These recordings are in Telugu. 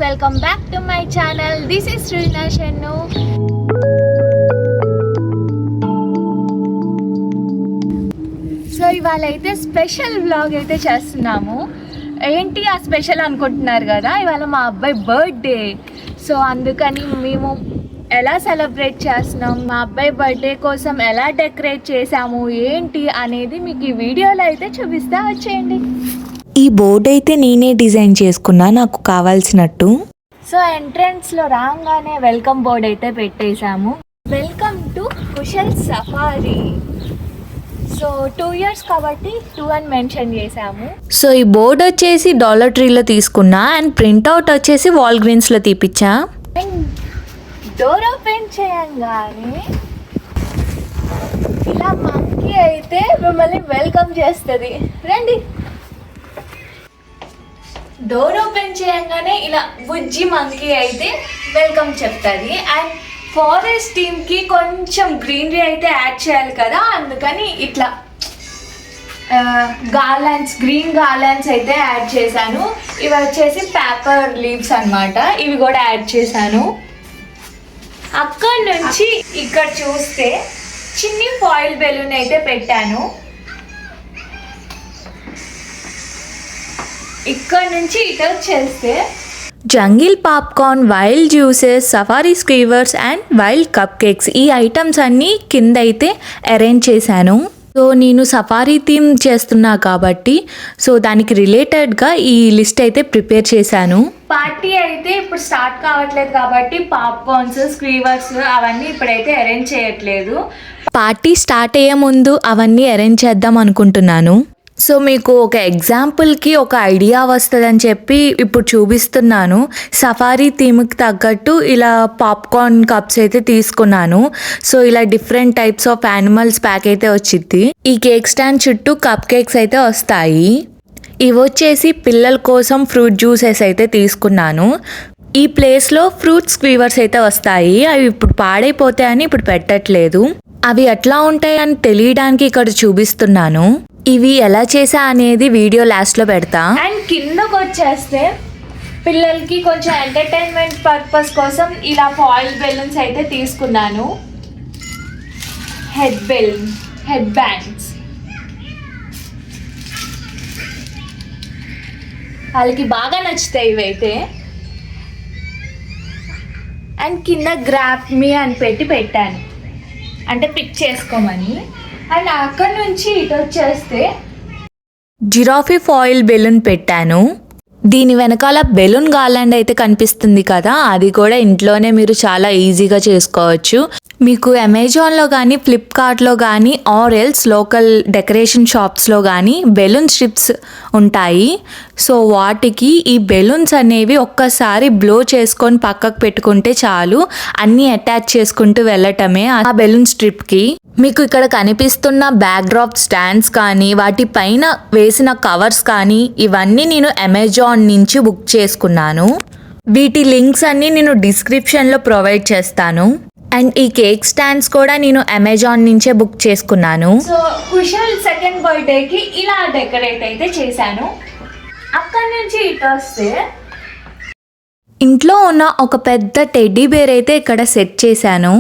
Welcome back to my channel. This is Srina Shannu. So ఇవాళ అయితే స్పెషల్ వ్లాగ్ అయితే చేస్తున్నాము. ఏంటి ఆ స్పెషల్ అనుకుంటున్నారు కదా, ఇవాళ మా అబ్బాయి బర్త్డే. సో అందుకని మేము ఎలా సెలబ్రేట్ చేస్తున్నాం, మా అబ్బాయి బర్త్డే కోసం ఎలా డెకరేట్ చేసాము ఏంటి అనేది మీకు ఈ వీడియోలో అయితే చూపిస్తా. వచ్చేయండి. ఈ బోర్డ్ అయితే నేనే డిజైన్ చేసుకున్నా నాకు కావాల్సినట్టు. సో ఎంట్రన్స్లో రాగానే వెల్కమ్ బోర్డ్ అయితే పెట్టేశాము. Welcome to Kushal safari. So 2 years కాబట్టి 2 అని మెన్షన్ చేసాము. సో ఈ బోర్డ్ వచ్చేసి డాలర్ ట్రీలో తీసుకున్నా అండ్ ప్రింట్అవుట్ వచ్చేసి వాల్ గ్రీన్స్లో తీపిచ్చా. అండ్ డోర్ ఓపెన్ చేయంగానే ఇలా మంకీ అయితే మిమ్మల్ని వెల్కమ్ చేస్తుంది. రండి. డోర్ ఓపెన్ చేయగానే ఇలా బుజ్జి మంకీ అయితే వెల్కమ్ చెప్తుంది. అండ్ ఫారెస్ట్ టీమ్కి కొంచెం గ్రీనరీ అయితే యాడ్ చేయాలి కదా, అందుకని ఇట్లా గార్లాండ్స్, గ్రీన్ గార్లాండ్స్ అయితే యాడ్ చేశాను. ఇవి వచ్చేసి పేపర్ లీవ్స్ అన్నమాట, ఇవి కూడా యాడ్ చేశాను. అక్కడ నుంచి ఇక్కడ చూస్తే చిన్ని ఫాయిల్ బెలూన్ అయితే పెట్టాను. ఇక్కడ నుంచి ఇటు వచ్చేస్తే jungle popcorn, wild juices, safari స్క్రీవర్స్ అండ్ వైల్డ్ కప్ కేక్స్, ఈ ఐటమ్స్ అన్నీ కింద అయితే అరేంజ్ చేశాను. సో నేను సఫారీ థీమ్ చేస్తున్నా కాబట్టి సో దానికి రిలేటెడ్గా ఈ లిస్ట్ అయితే ప్రిపేర్ చేశాను. పార్టీ అయితే ఇప్పుడు స్టార్ట్ కావట్లేదు కాబట్టి పాప్కార్న్స్, స్క్రీవర్స్ అవన్నీ ఇప్పుడైతే అరేంజ్ చేయట్లేదు. పార్టీ స్టార్ట్ అయ్యే ముందు అవన్నీ అరేంజ్ చేద్దాం అనుకుంటున్నాను. సో మీకు ఒక ఎగ్జాంపుల్కి ఒక ఐడియా వస్తుందని చెప్పి ఇప్పుడు చూపిస్తున్నాను. సఫారీ థీమ్కి తగ్గట్టు ఇలా పాప్కార్న్ కప్స్ అయితే తీసుకున్నాను. సో ఇలా different types of animals pack అయితే వచ్చింది. ఈ కేక్ స్టాండ్ చుట్టూ కప్ కేక్స్ అయితే వస్తాయి. ఇవి వచ్చేసి పిల్లల కోసం ఫ్రూట్ జ్యూసెస్ అయితే తీసుకున్నాను. ఈ ప్లేస్లో ఫ్రూట్ స్క్వీవర్స్ అయితే వస్తాయి. అవి ఇప్పుడు పాడైపోతాయని ఇప్పుడు పెట్టట్లేదు. అవి ఎట్లా ఉంటాయని తెలియడానికి ఇక్కడ చూపిస్తున్నాను. ఇవి ఎలా చేసా అనేది వీడియో లాస్ట్లో పెడతా. అండ్ కిందకు వచ్చేస్తే పిల్లలకి కొంచెం ఎంటర్టైన్మెంట్ పర్పస్ కోసం ఇలా ఫాయిల్ బెలూన్స్ అయితే తీసుకున్నాను. హెడ్ బ్యాండ్స్ వాళ్ళకి బాగా నచ్చుతాయి ఇవైతే. అండ్ కింద గ్రాప్ మీ అని పెట్టాను, అంటే పిక్ చేసుకోమని. అండ్ అక్కడ నుంచి ఇటు వచ్చేస్తే జిరాఫీ ఫాయిల్ బెలూన్ పెట్టాను. దీని వెనకాల బెలూన్ గార్లాండ్ అయితే కనిపిస్తుంది కదా, అది కూడా ఇంట్లోనే మీరు చాలా ఈజీగా చేసుకోవచ్చు. మీకు అమెజాన్లో కానీ ఫ్లిప్కార్ట్లో కానీ ఆర్ ఎల్స్ లోకల్ డెకరేషన్ షాప్స్లో కానీ బెలూన్ స్ట్రిప్స్ ఉంటాయి. సో వాటికి ఈ బెలూన్స్ అనేవి ఒక్కసారి బ్లో చేసుకొని పక్కకు పెట్టుకుంటే చాలు, అన్నీ అటాచ్ చేసుకుంటూ వెళ్ళటమే ఆ బెలూన్ స్ట్రిప్కి. మీకు ఇక్కడ కనిపిస్తున్న బ్యాక్డ్రాప్ స్టాండ్స్ కానీ వాటి పైన వేసిన కవర్స్ కానీ ఇవన్నీ నేను అమెజాన్ నుంచి బుక్ చేసుకున్నాను. వీటి లింక్స్ అన్నీ నేను డిస్క్రిప్షన్లో ప్రొవైడ్ చేస్తాను. అండ్ ఈ కేక్ స్టాండ్స్ కూడా నేను అమెజాన్ నుంచే బుక్ చేసుకున్నాను. సో కుశల్ సెకండ్ బర్త్డేకి ఇలా డెకరేట్ అయితే చేశాను. అక్కడి నుంచి ఇటు వస్తే ఇంట్లో ఉన్న ఒక పెద్ద టెడ్డీ బేర్ అయితే ఇక్కడ సెట్ చేశాను.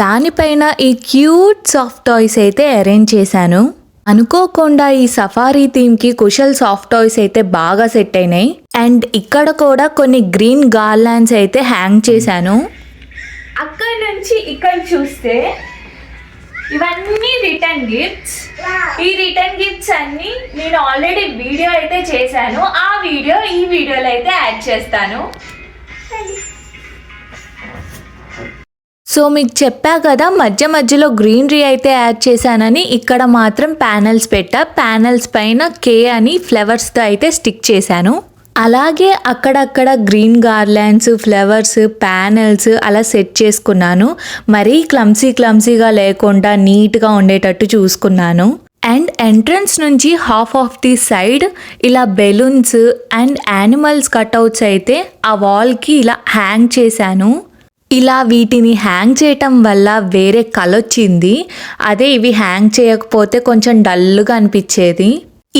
దానిపైన ఈ క్యూట్ సాఫ్ట్ టాయ్స్ అయితే అరేంజ్ చేశాను. అనుకోకుండా ఈ సఫారీ థీమ్కి కుశల్ సాఫ్ట్ టాయ్స్ అయితే బాగా సెట్ అయినాయి. అండ్ ఇక్కడ కూడా కొన్ని గ్రీన్ గార్లాండ్స్ అయితే హ్యాంగ్ చేశాను. అక్కడ నుంచి ఇక్కడ చూస్తే ఇవన్నీ రిటర్న్ గిఫ్ట్స్. ఈ రిటర్న్ గిఫ్ట్స్ అన్ని నేను ఆల్రెడీ వీడియో అయితే చేశాను. ఆ వీడియో ఈ వీడియోలో అయితే యాడ్ చేస్తాను. సో మీకు చెప్పా కదా మధ్య మధ్యలో గ్రీనరీ అయితే యాడ్ చేశానని. ఇక్కడ మాత్రం ప్యానెల్స్ పెట్టా. ప్యానెల్స్ పైన కే అని ఫ్లవర్స్తో అయితే స్టిక్ చేశాను. అలాగే అక్కడక్కడ గ్రీన్ గార్లాండ్స్, ఫ్లవర్స్, ప్యానెల్స్ అలా సెట్ చేసుకున్నాను. మరీ క్లమ్సీగా లేకుండా నీట్గా ఉండేటట్టు చూసుకున్నాను. అండ్ ఎంట్రన్స్ నుంచి హాఫ్ ఆఫ్ ది సైడ్ ఇలా బెలూన్స్ అండ్ యానిమల్స్ కట్అవుట్స్ అయితే ఆ వాల్కి ఇలా హ్యాంగ్ చేశాను. ఇలా వీటిని హ్యాంగ్ చేయటం వల్ల వేరే కలొచ్చింది. అదే ఇవి హ్యాంగ్ చేయకపోతే కొంచెం డల్గా అనిపించేది.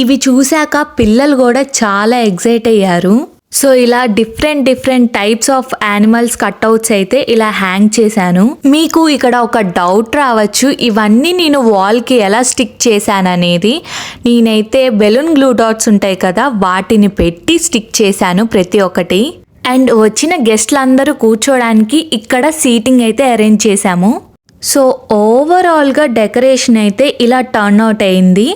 ఇవి చూశాక పిల్లలు కూడా చాలా ఎగ్జైట్ అయ్యారు. సో ఇలా different types of animals cutouts అయితే ఇలా హ్యాంగ్ చేశాను. మీకు ఇక్కడ ఒక డౌట్ రావచ్చు, ఇవన్నీ నేను వాల్కి ఎలా స్టిక్ చేశాననేది. నేనైతే బెలూన్ గ్లూ డాట్స్ ఉంటాయి కదా, వాటిని పెట్టి స్టిక్ చేశాను ప్రతి ఒక్కటి. అండ్ వచ్చిన గెస్ట్లందరూ కూర్చోడానికి ఇక్కడ సీటింగ్ అయితే అరేంజ్ చేశాము. సో ఓవరాల్గా డెకరేషన్ అయితే ఇలా టర్న్ అవుట్ అయింది.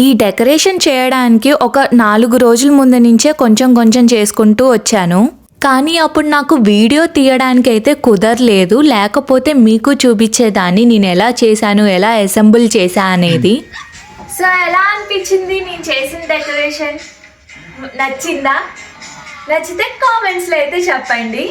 ఈ డెకరేషన్ చేయడానికి ఒక 4 రోజుల ముందు నుంచే కొంచెం చేసుకుంటూ వచ్చాను. కానీ అప్పుడు నాకు వీడియో తీయడానికి అయితే కుదరలేదు, లేకపోతే మీకు చూపించేదాన్ని నేను ఎలా చేశాను, ఎలా అసెంబుల్ చేశా అనేది. సో ఎలా అనిపించింది నేను చేసిన డెకరేషన్? నచ్చిందా? నచ్చితే కామెంట్స్లో అయితే చెప్పండి.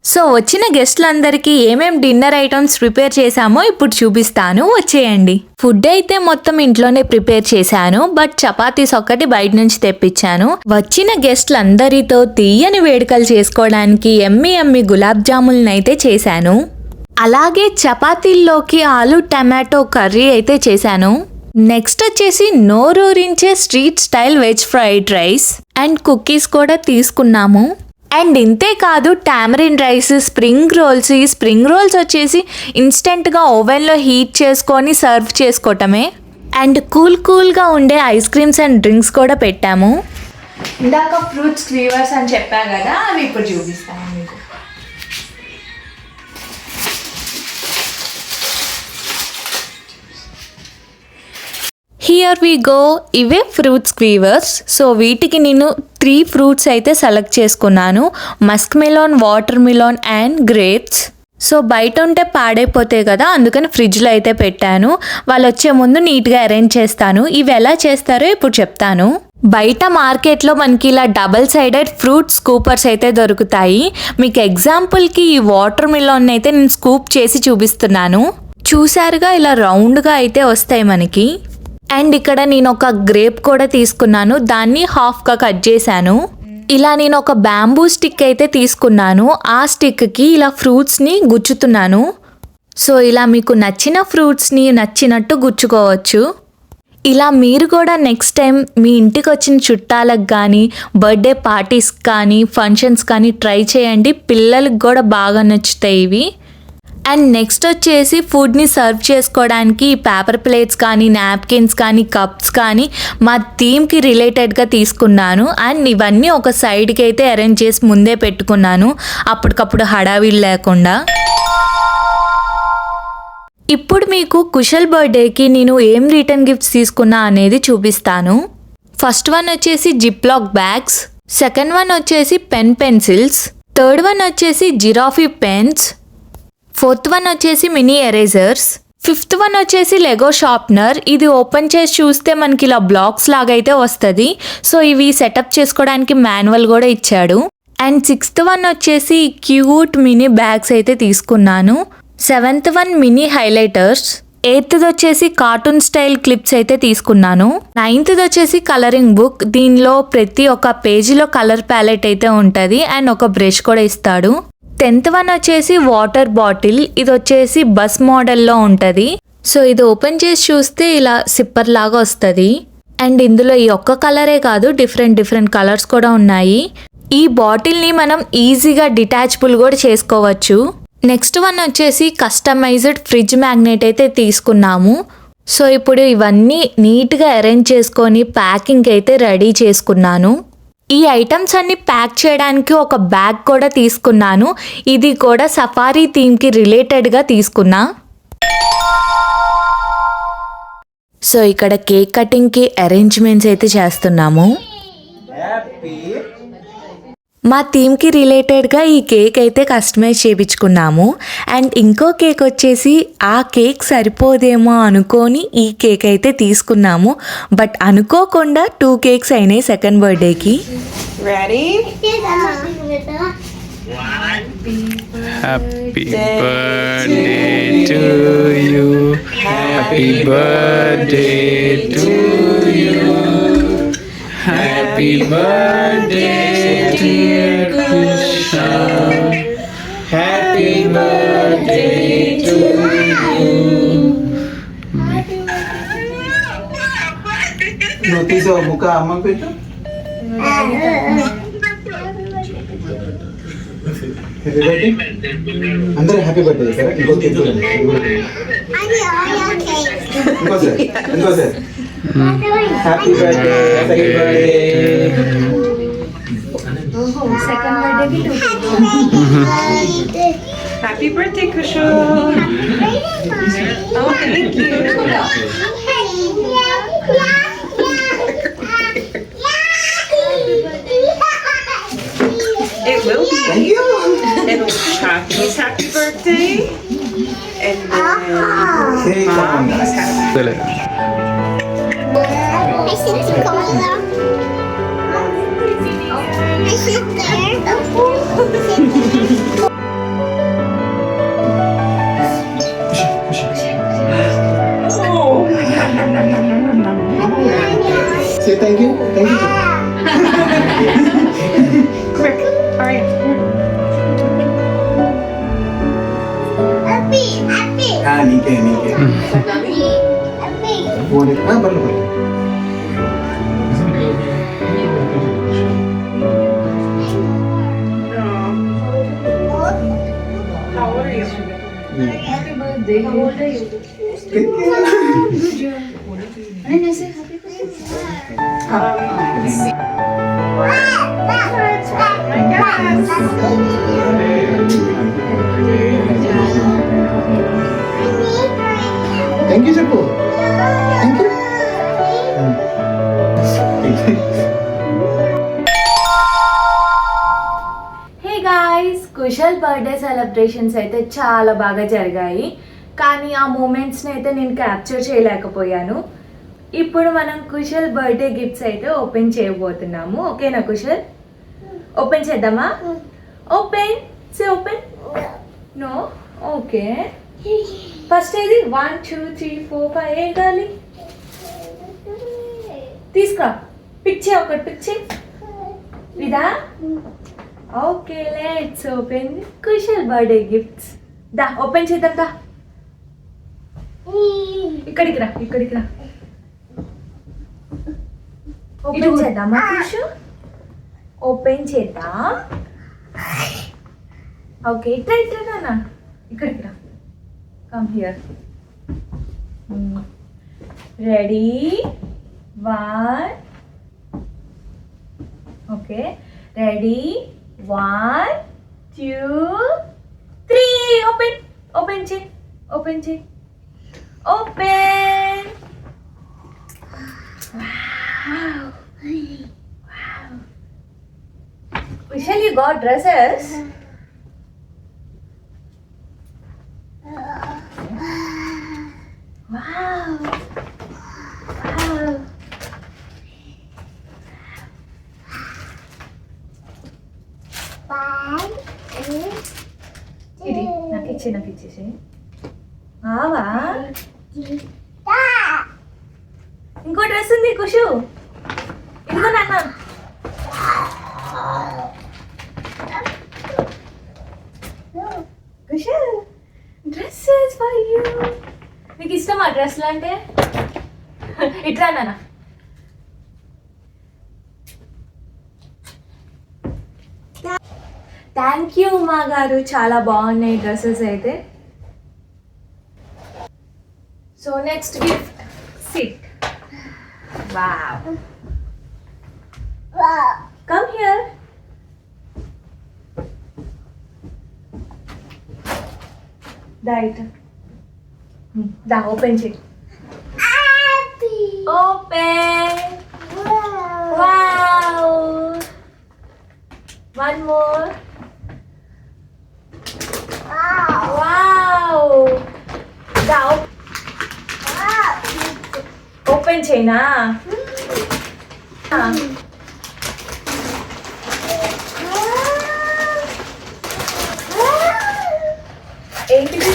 సో వచ్చిన గెస్ట్లందరికీ ఏమేం డిన్నర్ ఐటమ్స్ ప్రిపేర్ చేశామో ఇప్పుడు చూపిస్తాను, వచ్చేయండి. ఫుడ్ అయితే మొత్తం ఇంట్లోనే ప్రిపేర్ చేశాను, బట్ చపాతీస్ ఒక్కటి బయట నుంచి తెప్పించాను. వచ్చిన గెస్ట్లందరితో తీయని వేడుకలు చేసుకోవడానికి ఎమ్మి గులాబ్ జాములను అయితే చేశాను. అలాగే చపాతీల్లోకి ఆలు టమాటో కర్రీ అయితే చేశాను. నెక్స్ట్ వచ్చేసి నోరూరించే street style veg fried rice and cookies కూడా తీసుకున్నాము. అండ్ ఇంతే కాదు, టామరిన్ రైస్, స్ప్రింగ్ రోల్స్. ఈ స్ప్రింగ్ రోల్స్ వచ్చేసి ఇన్స్టెంట్గా ఓవెన్లో హీట్ చేసుకొని సర్వ్ చేసుకోవటమే. అండ్ కూల్గా ఉండే ఐస్ క్రీమ్స్ అండ్ డ్రింక్స్ కూడా పెట్టాము. ఇందాక ఫ్రూట్స్ స్క్వీవర్స్ అని చెప్పా కదా, అవి ఇప్పుడు చూపిస్తాను మీకు. హియర్ వి గో, ఇవే ఫ్రూట్ స్క్వీవర్స్. సో వీటికి నేను 3 ఫ్రూట్స్ అయితే సెలెక్ట్ చేసుకున్నాను, musk melon, water melon and grapes. So బయట ఉంటే పాడైపోతాయి కదా, అందుకని ఫ్రిడ్జ్లో అయితే పెట్టాను. వాళ్ళు వచ్చే ముందు నీట్గా అరేంజ్ చేస్తాను. ఇవి ఎలా చేస్తారో ఇప్పుడు చెప్తాను. బయట మార్కెట్లో మనకి ఇలా డబల్ సైడెడ్ ఫ్రూట్ స్కూపర్స్ అయితే దొరుకుతాయి. మీకు ఎగ్జాంపుల్కి ఈ వాటర్ మిలాన్ అయితే నేను స్కూప్ చేసి చూపిస్తున్నాను. చూసారుగా, ఇలా రౌండ్గా అయితే వస్తాయి మనకి. అండ్ ఇక్కడ నేను ఒక గ్రేప్ కూడా తీసుకున్నాను, దాన్ని హాఫ్గా కట్ చేశాను. ఇలా నేను ఒక బ్యాంబూ స్టిక్ అయితే తీసుకున్నాను, ఆ స్టిక్కి ఇలా ఫ్రూట్స్ని గుచ్చుతున్నాను. సో ఇలా మీకు నచ్చిన ఫ్రూట్స్ని నచ్చినట్టు గుచ్చుకోవచ్చు. ఇలా మీరు కూడా నెక్స్ట్ టైం మీ ఇంటికి వచ్చిన చుట్టాలకు కానీ, బర్త్డే పార్టీస్ కానీ, ఫంక్షన్స్ కానీ ట్రై చేయండి. పిల్లలకు కూడా బాగా నచ్చుతాయి ఇవి. అండ్ నెక్స్ట్ వచ్చేసి ఫుడ్ని సర్వ్ చేసుకోవడానికి పేపర్ ప్లేట్స్ కానీ, నాప్కిన్స్ కానీ, కప్స్ కానీ మా థీమ్కి రిలేటెడ్గా తీసుకున్నాను. అండ్ ఇవన్నీ ఒక సైడ్కి అయితే అరేంజ్ చేసి ముందే పెట్టుకున్నాను, అప్పటికప్పుడు హడావిడి లేకుండా. ఇప్పుడు మీకు కుశల్ బర్త్డేకి నేను ఏం రిటర్న్ గిఫ్ట్స్ తీసుకున్నా అనేది చూపిస్తాను. ఫస్ట్ వన్ వచ్చేసి జిప్లాక్ బ్యాగ్స్, సెకండ్ వన్ వచ్చేసి పెన్సిల్స్, థర్డ్ వన్ వచ్చేసి జిరాఫీ పెన్స్, ఫోర్త్ వన్ వచ్చేసి మినీ ఎరేజర్స్, ఫిఫ్త్ వన్ వచ్చేసి లెగో షార్ప్నర్. ఇది ఓపెన్ చేసి చూస్తే మనకి ఇలా బ్లాక్స్ లాగా అయితే వస్తుంది. సో ఇవి సెటప్ చేసుకోవడానికి మాన్యువల్ కూడా ఇచ్చాడు. అండ్ సిక్స్త్ వన్ వచ్చేసి క్యూట్ మినీ బ్యాగ్స్ అయితే తీసుకున్నాను. Seventh one mini highlighters, eighth వచ్చేసి కార్టూన్ స్టైల్ క్లిప్స్ అయితే తీసుకున్నాను. నైన్త్ వచ్చేసి కలరింగ్ బుక్, దీనిలో ప్రతి ఒక్క పేజీలో కలర్ ప్యాలెట్ అయితే ఉంటుంది అండ్ ఒక బ్రష్ కూడా ఇస్తాడు. 10th వన్ వచ్చేసి వాటర్ బాటిల్, ఇది వచ్చేసి బస్ మోడల్లో ఉంటుంది. సో ఇది ఓపెన్ చేసి చూస్తే ఇలా సిప్పర్ లాగా వస్తుంది. అండ్ ఇందులో ఈ ఒక్క కలరే కాదు, డిఫరెంట్ కలర్స్ కూడా ఉన్నాయి. ఈ బాటిల్ని మనం ఈజీగా డిటాచబుల్ కూడా చేసుకోవచ్చు. నెక్స్ట్ వన్ వచ్చేసి కస్టమైజ్డ్ ఫ్రిడ్జ్ మ్యాగ్నెట్ అయితే తీసుకున్నాము. సో ఇప్పుడు ఇవన్నీ నీట్గా అరేంజ్ చేసుకొని ప్యాకింగ్ అయితే రెడీ చేసుకున్నాను. ఈ ఐటమ్స్ అన్ని ప్యాక్ చేయడానికి ఒక బ్యాగ్ కూడా తీసుకున్నాను, ఇది కూడా సఫారీ థీమ్కి రిలేటెడ్గా తీసుకున్నా. సో ఇక్కడ కేక్ కటింగ్కి అరేంజ్మెంట్స్ అయితే చేస్తున్నాము. మా థీమ్కి రిలేటెడ్గా ఈ కేక్ అయితే కస్టమైజ్ చేయించుకున్నాము. అండ్ ఇంకో కేక్ వచ్చేసి ఆ కేక్ సరిపోదేమో అనుకొని ఈ కేక్ అయితే తీసుకున్నాము. బట్ అనుకోకుండా 2 కేక్స్ అయినాయి సెకండ్ బర్త్డేకి. Happy birthday to you. Happy birthday to you. Happy birthday dear Kushal. Happy birthday to you. నువ్వు తీసావు ముక్క అమ్మ పెట్టు. అందరూ హ్యాపీ బర్త్డే సార్. ఇంకోసారి హ్యాపీ బర్త్డే. సెకండ్ బర్త్డేకి 2 Happy birthday, Kushal. Oh, thank you. It will be. Thank you. It'll be Shakti's happy birthday. And then Hey, come on, Mommy's guys. happy. I see two going there. I sit there. Say thank you. Thank you. Quick. All right. Happy, happy, నీకే happy. పర్లేదు. How old are you? Happy birthday. How old are you? నేను ऐसे హ్యాపీ థ్యాంక్ యూ చెప్పు. Thank you. Hey guys, Kushal birthday celebrations అయితే చాలా బాగా జరిగాయి. కానీ ఆ మూమెంట్స్ని అయితే నేను క్యాప్చర్ చేయలేకపోయాను. ఇప్పుడు మనం కుశల్ బర్త్డే గిఫ్ట్స్ అయితే ఓపెన్ చేయబోతున్నాము. ఓకేనా కుశల్? ఓపెన్ చేద్దామా? ఓపెన్ సే ఓపెన్. నో. ఓకే, ఫస్ట్ ఏది 1 2 3 4 5 ఏం కావాలి? తీసుకురా. పిక్ చేయి, ఒకటి పిక్ చేయి. ఇదా? Okay, let's open Kushal birthday gifts. దా ఓపెన్ చేద్దాం. దా ఇక్కడికి రా, ఇక్కడికి రా. ఓపెన్ చేద్దామా కుషు? ఓపెన్ చేద్దాం. ఓకే, ఇట్లా ఇట్లా నాన్న, ఇక్కడికి రా. Come here. Ready? 1. Okay, ready? 1 2 3. Open. Open చేయి, ఓపెన్ చేయి. Open. Vishal, you got dresses? Wow. Wow. ఇది నాకు ఇచ్చేసి. ఆవా, ఇంకో డ్రెస్ ఉంది కుషు. ఇదిగో నాన్న. కుషు, డ్రెస్సెస్ ఫర్ యూ. నీకు ఇష్టమా డ్రెస్లు అంటే? ఇట్లా నాన్న. థ్యాంక్ యూ మా గారు, చాలా బాగున్నాయి డ్రెస్సెస్ అయితే. So next gift. Sit. Wow. Come here. దా ఇట్. దా ఓపెన్ చేయి. Open. Wow. One more. Wow. Da open చేయనా? ఏంటిది?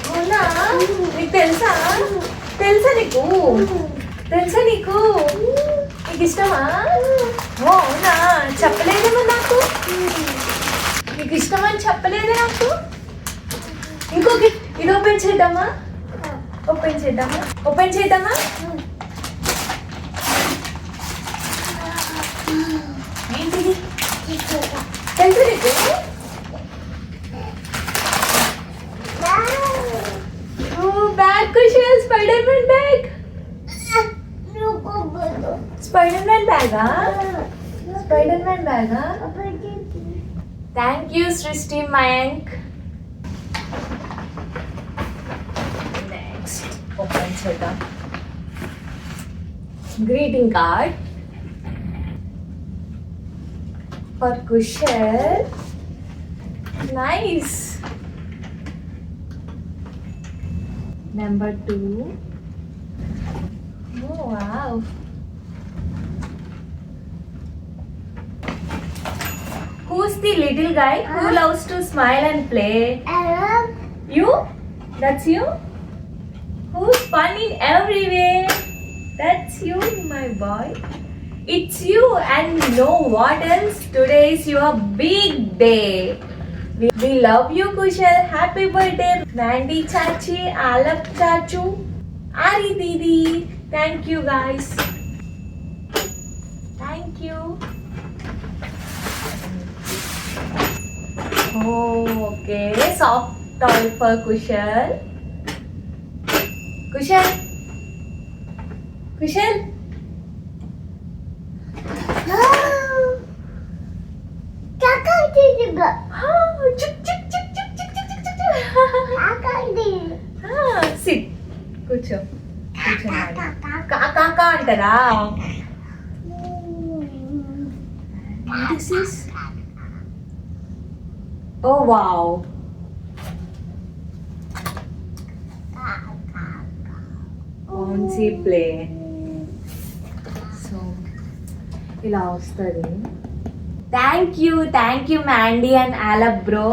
అవునా? నీకు తెలుసా? తెలుసా నీకు? తెలుసా నీకు? నీకు ఇష్టమా? ఓ అవునా? చెప్పలేదేమో నాకు. నీకు ఇష్టమని చెప్పలేదే నాకు. ఇంకో గిఫ్ట్. ఇది ఓపెన్ చేద్దామా? ఓపెన్ చేద్దామా? ఓపెన్ చేద్దామా? బ్యాగా స్పైడర్ మ్యాన్ బ్యాగా థ్యాంక్ యూ సృష్టి మయాంక్ నెక్స్ట్ ఓపెన్ చేద్దాం greeting card for Kushal. Nice. Number 2. Oh wow. Who's the little guy who loves to smile and play? You? That's you? Who's fun in every way? That's you, my boy. It's you, and you know what else? Today is your big day. We love you, Kushal. Happy birthday, Mandy Chachi, Alap Chachu, Ari Didi. Thank you, guys. Thank you. Oh, okay. Soft toy for Kushal. Kushal. Kushal. Chuk chuk chuk chuk chuk chuk chuk chuk. Sit. కూర్చో కాకా అంటారా This is oh wow bouncy play so ఇలా వస్తుంది thank you Mandy and Alap bro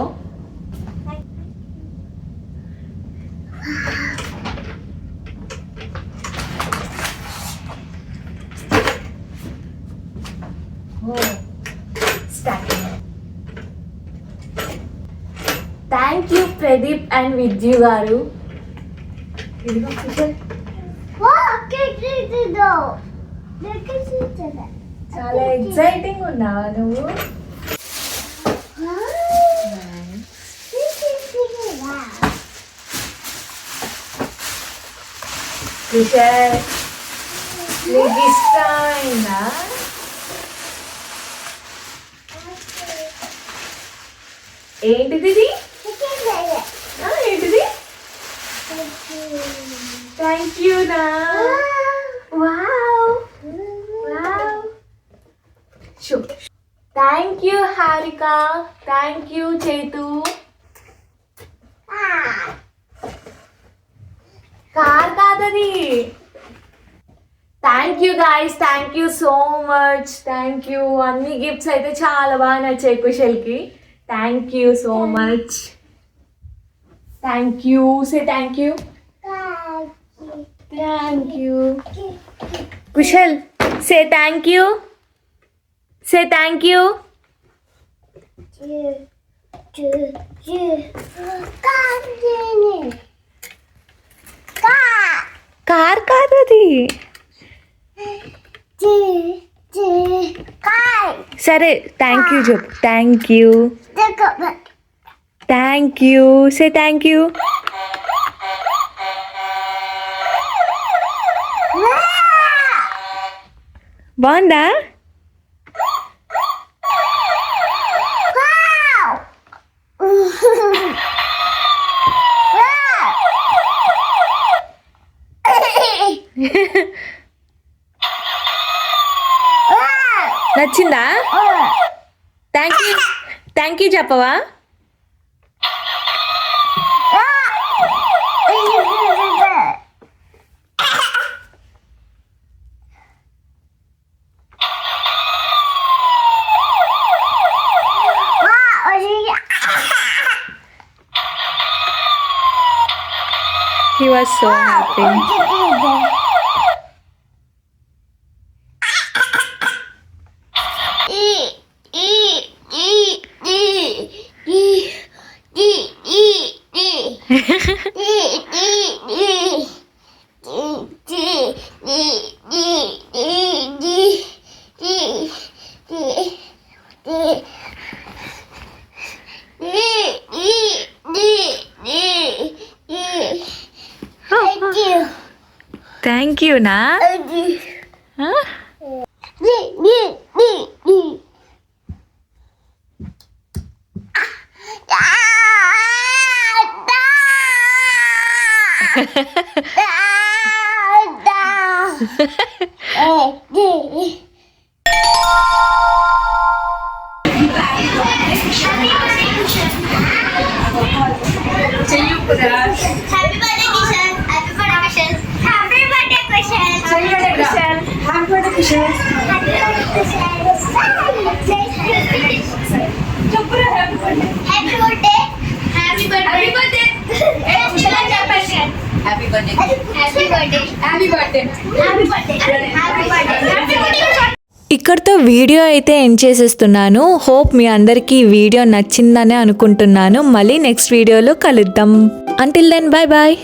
thank you Pradeep and Vidyu గారు ఇదిగో కిషోర్ చాలా ఎక్సైటింగ్ ఉన్నావా నువ్వు కిషోర్ నీకు ఇష్టమైందా ఏంటిది ఇది? ఏంటిది థ్యాంక్ యూ నా wow wow shoe thank you Harika thank you చేతు కార్ కాదది thank you guys thank you so much thank you అన్ని గిఫ్ట్స్ అయితే చాలా బాగా నచ్చాయి కుశల్కి thank you so much thank you say thank you thank you Kushal say thank you say thank you car కాదది సరే థ్యాంక్ యూ చెప్పు thank you thank you say thank you బాగుందా నచ్చిందా థ్యాంక్ యూ చెప్పవా He was so happy. Thank you, na. Huh? Happy birthday. Happy birthday. Happy birthday. Happy birthday. Happy birthday. Happy birthday. Happy birthday. Happy birthday. Happy birthday. ఇక్కడితో వీడియో అయితే ఎండ్ చేసేస్తున్నాను. హోప్ మీ అందరికీ ఈ వీడియో నచ్చిందని అనుకుంటున్నాను. మళ్ళీ నెక్స్ట్ వీడియోలో కలుద్దాం. Until then bye bye.